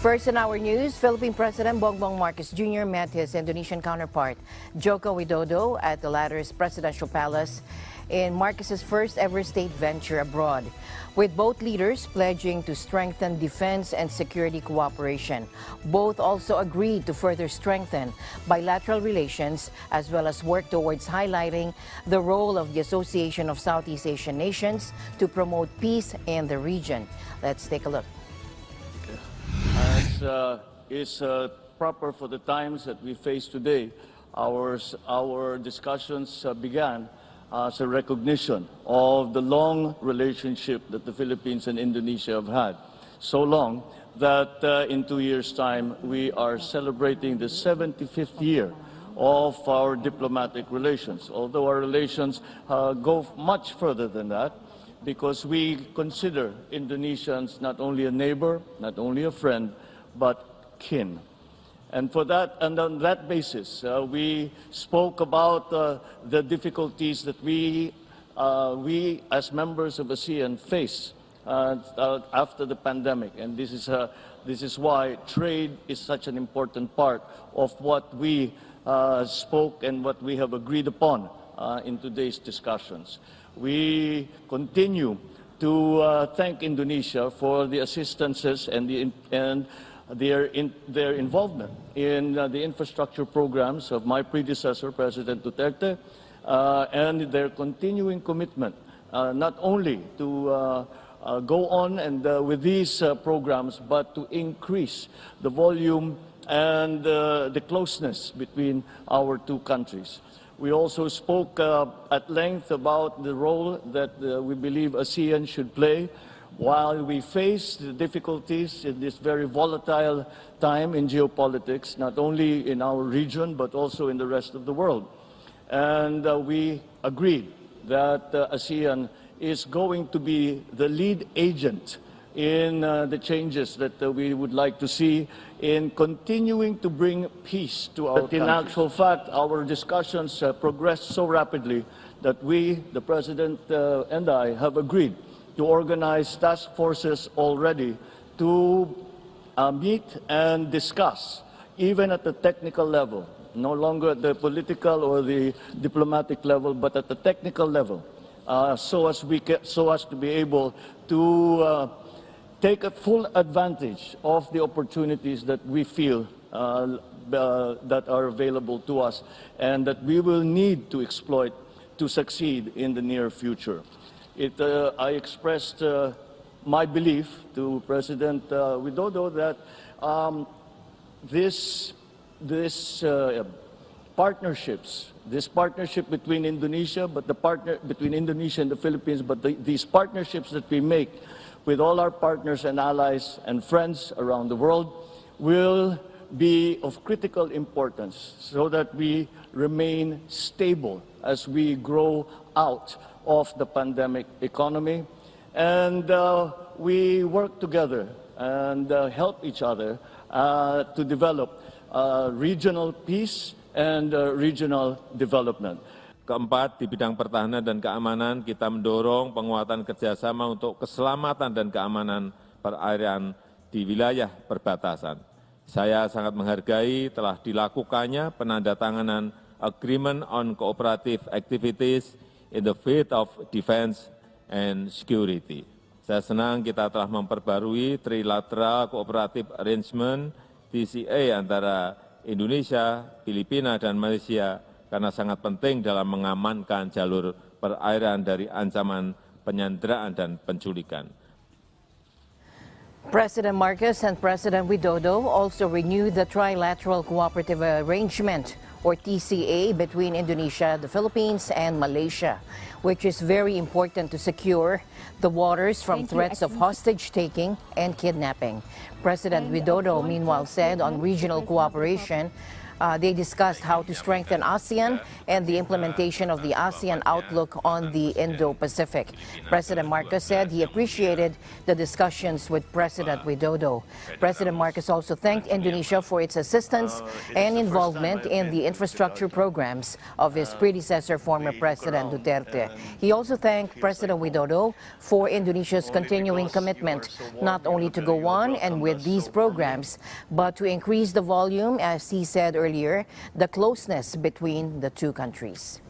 First in our news, Philippine President Bongbong Marcos Jr. met his Indonesian counterpart, Joko Widodo, at the latter's presidential palace in Marcos's first ever state venture abroad, with both leaders pledging to strengthen defense and security cooperation. Both also agreed to further strengthen bilateral relations as well as work towards highlighting the role of the Association of Southeast Asian Nations to promote peace in the region. Let's take a look. As is proper for the times that we face today, our discussions began as a recognition of the long relationship that the Philippines and Indonesia have had. So long that in 2 years' time, we are celebrating the 75th year of our diplomatic relations, although our relations go much further than that, because we consider Indonesians not only a neighbor, not only a friend, but kin. And for that, and on that basis, we spoke about the difficulties that we as members of ASEAN face after the pandemic. And this is why trade is such an important part of what we spoke and what we have agreed upon in today's discussions. We continue to thank Indonesia for the assistances and their involvement in the infrastructure programs of my predecessor, President Duterte, and their continuing commitment not only to go on and with these programs, but to increase the volume and the closeness between our two countries. We also spoke at length about the role that we believe ASEAN should play while we face the difficulties in this very volatile time in geopolitics, not only in our region, but also in the rest of the world. And we agreed that ASEAN is going to be the lead agent in the changes that we would like to see in continuing to bring peace to our country. In actual fact, our discussions progressed so rapidly that we, the President and I, have agreed to organize task forces already to meet and discuss, even at the technical level, no longer at the political or the diplomatic level, but at the technical level, so as to be able to take a full advantage of the opportunities that we feel that are available to us and that we will need to exploit to succeed in the near future. I expressed my belief to President Widodo that this partnership between Indonesia, between Indonesia and the Philippines, but these partnerships that we make with all our partners and allies and friends around the world will be of critical importance so that we remain stable as we grow out of the pandemic economy. And we work together and help each other to develop regional peace and regional development. Keempat, di bidang pertahanan dan keamanan, kita mendorong penguatan kerjasama untuk keselamatan dan keamanan perairan di wilayah perbatasan. Saya sangat menghargai telah dilakukannya penandatanganan Agreement on Cooperative Activities in the field of defense and security. Saya senang kita telah memperbarui Trilateral Cooperative Arrangement TCA antara Indonesia, Filipina, dan Malaysia karena sangat penting dalam mengamankan jalur perairan dari ancaman penyanderaan dan penculikan. President Marcos and President Widodo also renewed the Trilateral Cooperative Arrangement, or TCA, between Indonesia, the Philippines, and Malaysia, which is very important to secure the waters from threats of hostage-taking and kidnapping. President Widodo, meanwhile, said on regional cooperation They discussed how to strengthen ASEAN and the implementation of the ASEAN outlook on the Indo-Pacific. President Marcos said he appreciated the discussions with President Widodo. President Marcos also thanked Indonesia for its assistance and involvement in the infrastructure programs of his predecessor, former President Duterte. He also thanked President Widodo for Indonesia's continuing commitment not only to go on and with these programs, but to increase the volume, as he said earlier, the closeness between the two countries.